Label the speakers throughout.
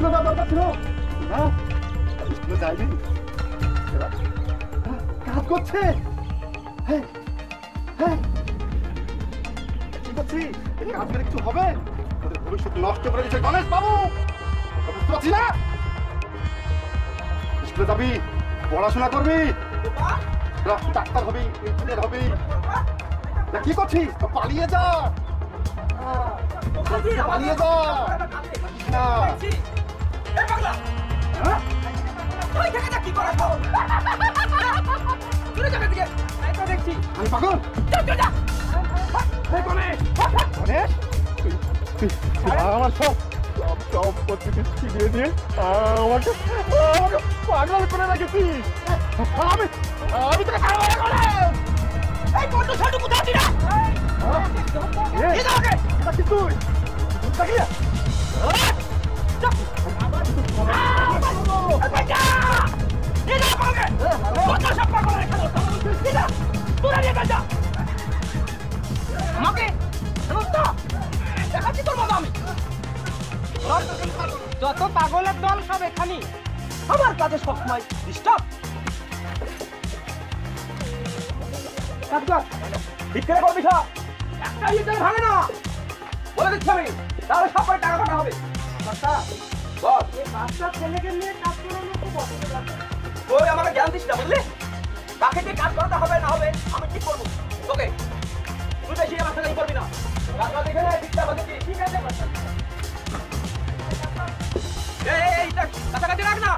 Speaker 1: স্কুলে যাওয়ার দরকার ছিল না, স্কুলে যাইনি, কাজ করছে। হ্যাঁ হ্যাঁ, কি করছি? এই কাজ করে কিছু হবে? তোদের ভবিষ্যৎ নষ্ট করে দিচ্ছে গণেশ বাবু, বুঝতে পারছি না? স্কুলে যাবি, পড়াশোনা করবি, ডাক্তার হবি, ইঞ্জিনিয়ার হবি। কি করছিস? পালিয়ে যা, পালিয়ে যা। আমি পাগল? আমার সব সব করতে শিখিয়ে দিয়ে আমাকে পাগল করে রেখেছিস। আমি আমি তোকে তুই
Speaker 2: যত পাগলের দল সব এখানে আমার কাছে সবসময় ডিস্টার্ব। ঠিক করে করবি সব, একটা ইট ভাঙে না বলে দিচ্ছি আমি, তাহলে সব করে টাকা কাটা হবে। বাচ্চা ছেলেকে নিয়ে কাজ করানো খুব অসুবিধা। ওই আমাকে জ্ঞান দিস না, বুঝলি? কাকে দিয়ে কাজ করাতে হবে না হবে আমি ঠিক করবো। ওকে, তুই বেশি আমার সাথে করবি না। রাস্তা দেখে ঠিকটা বলেছি, ঠিক আছে? কাছাকাছি রাখ না,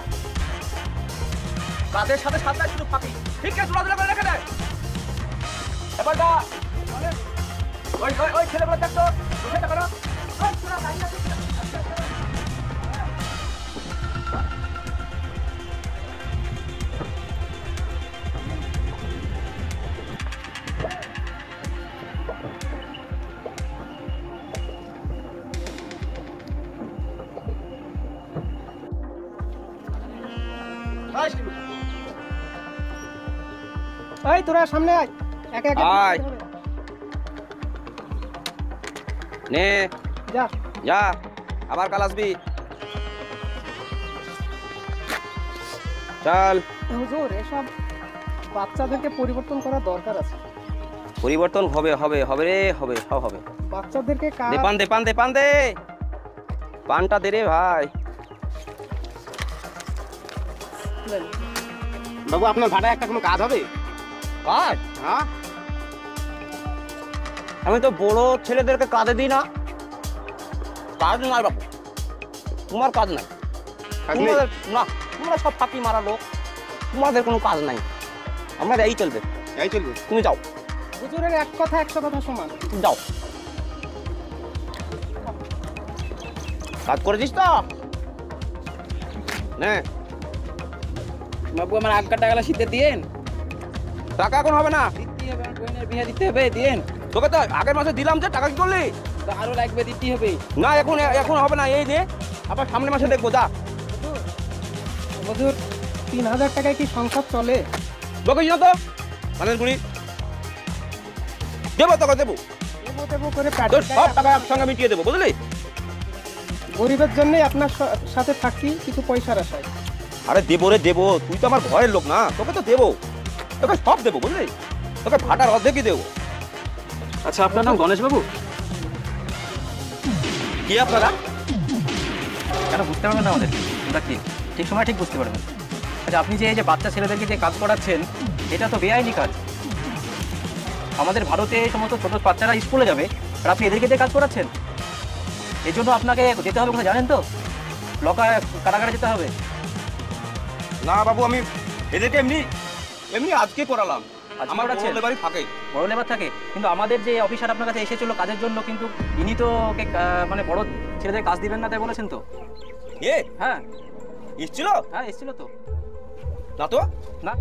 Speaker 2: কাজের সাথে সাথে শুধু ফাঁকি। ঠিক আছে, চলাচলা করে রেখে দেয়। ব্যাপারটা ওই ছেলেগুলো দেখতো, বুঝতে পারো? এই তোরা সামনে আয়, একে একে আয়। নে যা যা, আবার কাল আসবি। চল। হুজুর, এসব বাচ্চাদেরকে পরিবর্তন করা দরকার আছে। পরিবর্তন হবে হবে হবে রে, হবে, সব হবে। বাচ্চাদেরকে দে পান, দে পান, দে পান, দে পানটা দে রে ভাই।
Speaker 1: বাবু, আপনার ভাড়া একটা কোনো কাজ হবে?
Speaker 2: কাজ?
Speaker 1: হ্যাঁ,
Speaker 2: আমি তো বড় ছেলেদেরকে কাজে দিই না। কাজ নাই বাবু, তোমার কাজ নাই। না, তোমরা সব ফাঁকি মারা লোক, তোমাদের কোনো কাজ নাই। আমার এই চলবে,
Speaker 1: এই চলবে।
Speaker 2: তুমি যাও।
Speaker 3: হুজুরের এক কথা 100 কথা সমান।
Speaker 2: যাও, কাজ করেছিস তো? নে
Speaker 3: বাবু, আমার আগ কাটা গেলা শীতে দিয়েন।
Speaker 2: টাকা এখন হবে না,
Speaker 3: দিতে হবে, আমার বোনের বিয়ে দিতে হবে, দিয়েন।
Speaker 2: তোকে তো আগের মাসে দিলাম, যে টাকা কি করলি?
Speaker 3: তো আরো লাগবে, দিতে হবে।
Speaker 2: না, এখন হবে না, এই যে আবার সামনের মাসে দেখবো। যা।
Speaker 3: হুজুর, 3000 টাকায় কি সংসার চলে?
Speaker 2: বকিস না তো, মানে গুলি দেবো, তোকে দেবো,
Speaker 3: দেবো করে
Speaker 2: তোর সব টাকা একসঙ্গে মিটিয়ে দেবো, বুঝলি?
Speaker 3: গরিবের জন্যই আপনার সাথে থাকি কিছু পয়সার আশায়।
Speaker 2: আরে দেবো রে দেবো, তুই তো আমার ঘরের লোক না, তোকে তো দেবো, তোকে সব দেবো, বুঝলি? তোকে ভাটার অর্ধেকই দেবো।
Speaker 4: আচ্ছা, আপনার নাম গণেশ বাবু?
Speaker 2: কি আপনারা?
Speaker 4: কেন বুঝতে পারবেন না আমাদের? আমরা কি ঠিক সময় ঠিক বুঝতে পারবেন? আচ্ছা, আপনি যে এই যে বাচ্চা ছেলেদেরকে যে কাজ করাচ্ছেন, এটা তো বেআইনি কাজ। আমাদের ভারতে এই সমস্ত ছোট বাচ্চারা স্কুলে যাবে, আর আপনি এদেরকে দিয়ে কাজ করাচ্ছেন। এর জন্য আপনাকে যেতে হবে কোথায় জানেন তো? কারাগারে যেতে হবে।
Speaker 2: না বাবু, আমি এদেরকে এমনি আজকে করালাম। আমার বড় লেবারই থাকে,
Speaker 4: বড় লেবার থাকে, কিন্তু আমাদের যে অফিসার আপনার কাছে এসেছিল কাজের জন্য, কিন্তু ইনি তো মানে বড় ছেলেদের কাজ দিবেন না তাই বলেছেন তো? হ্যাঁ
Speaker 2: এসছিল।
Speaker 4: হ্যাঁ, এসেছিল তো।
Speaker 2: না তো,
Speaker 4: না,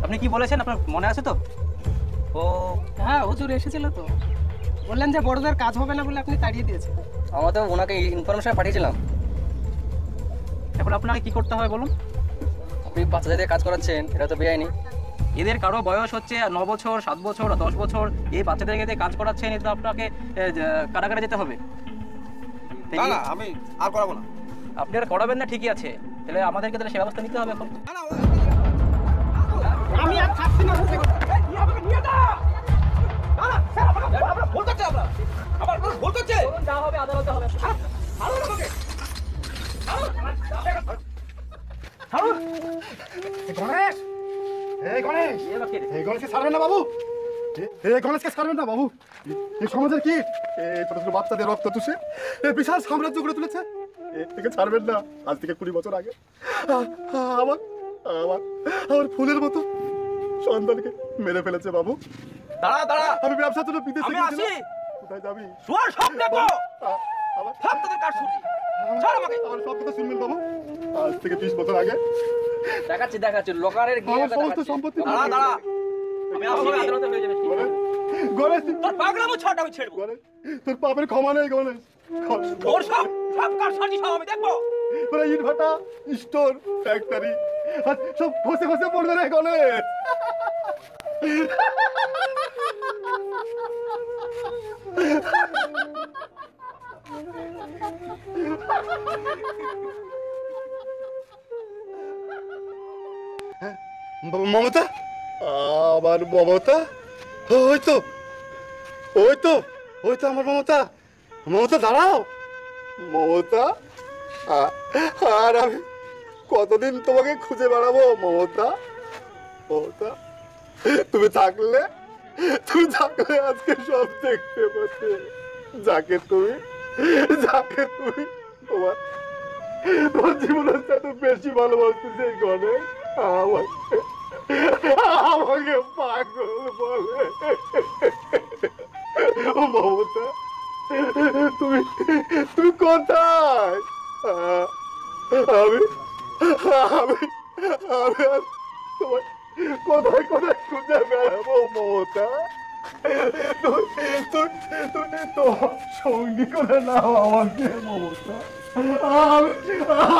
Speaker 4: আপনি কি বলেছেন আপনার মনে আছে তো?
Speaker 2: ও
Speaker 3: হ্যাঁ হুজুর, এসেছিল তো। বললেন যে বড়দের কাজ হবে না বলে আপনি তাড়িয়ে দিয়েছেন।
Speaker 4: আমরা তো ওনাকে ইনফরমেশন পাঠিয়েছিলাম। এখন আপনাকে কি করতে হবে বলুন? আপনি বাচ্চাদের কাজ করাচ্ছেন, এটা তো বেআইনি। এদের কারো বয়স হচ্ছে 9 বছর, 7 বছর, 10 বছর, এই বাচ্চাদেরকে দিয়ে কাজ করাচ্ছেন, এটা আপনাকে কারাগারে যেতে হবে।
Speaker 2: না না, আমি আর করাবো না।
Speaker 4: আপনি আর করাবেন না ঠিকই আছে, তাহলে আমাদেরকে তাহলে সে ব্যবস্থা নিতে হবে এখন।
Speaker 3: আমি আর থাকছি না
Speaker 4: যা হবে আদালতে হবে।
Speaker 1: গণেশ, এই গণেশ, এই গণেশকে ছাড়বেন না বাবু, এই গণেশকে ছাড়বেন না বাবু। এই সমাজের কি এই ছোট ছোট বাচ্চাদের রক্ত চুষে এই বিশাল সাম্রাজ্য গড়ে তুলেছে, এর থেকে ছাড়বেন না। আজ থেকে 20 বছর আগে আমার আমার আমার ফুলের মতো সন্তানকে মেরে ফেলেছে বাবু।
Speaker 4: দাঁড়া দাঁড়া,
Speaker 1: আমি ব্যবসার জন্য বিদেশে
Speaker 4: আমি আসি।
Speaker 1: গেছিলাম। কোথায় যাবি?
Speaker 4: শোয়ার সব দেখো,
Speaker 1: আমার
Speaker 4: সব তোদের কাজ শুনছি। ছাড় আমাকে।
Speaker 1: আমার সব কথা শুনবেন বাবু। আজ থেকে 20 বছর আগে
Speaker 4: দেখাচ্ছি দেখাচ্ছি লোকারের গিয়ে
Speaker 1: আমার সমস্ত সম্পত্তি
Speaker 4: দাঁড়া দাঁড়া, আমি আসি, আদালতে হয়ে যাবে।
Speaker 1: গণেশ,
Speaker 4: তোর পাগলামো ছাড়, আমি ছেড়বো।
Speaker 1: গণেশ, তোর পাপের ক্ষমা নেই গণেশ।
Speaker 4: তোর সব সব কাজ সাজি সব আমি দেখবো।
Speaker 1: তোরা ইট ভাটা, স্টোর, ফ্যাক্টরি আর সব খসে খসে পড়বে রে গণেশ। মমতা, আমার মমতা, ওই তো ওই তো ওই তো আমার মমতা। মমতা দাঁড়াও, মমতা। আর আমি কতদিন তোমাকে খুঁজে বেড়াবো মমতা। মমতা, তুমি থাকলে আজকে সব দেখতে পাচ্ছে। যাকে তুমি তোমার জীবনের সাথে বেশি ভালোবাসতেছে গণেশ আমাকে পাগল বলে। ও মমতা, তুমি তুমি কোথায়? আমি আমি আমি আর তোমার কোথায় কোথায় খুঁজে বেড়াবো মমতা। তোমার সঙ্গী করে নাও আমাকে মমতা।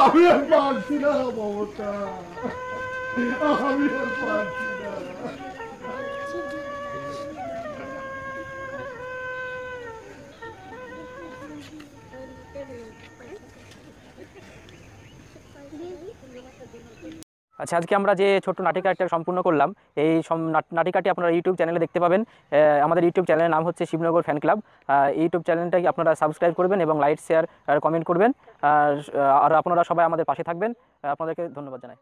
Speaker 1: আমি আর পারছি না মমতা, আমি আর পারছি না।
Speaker 4: আচ্ছা, আজকে আমরা যে ছোট্ট নাটিকাটা সম্পূর্ণ করলাম, এই নাটিকাটি আপনারা ইউটিউব চ্যানেলে দেখতে পাবেন। আমাদের ইউটিউব চ্যানেলের নাম হচ্ছে শিবনগর ফ্যান ক্লাব। ইউটিউব চ্যানেলটাকে আপনারা সাবস্ক্রাইব করবেন এবং লাইক শেয়ার আর কমেন্ট করবেন। আর আপনারা সবাই আমাদের পাশে থাকবেন। আপনাদেরকে ধন্যবাদ জানাই।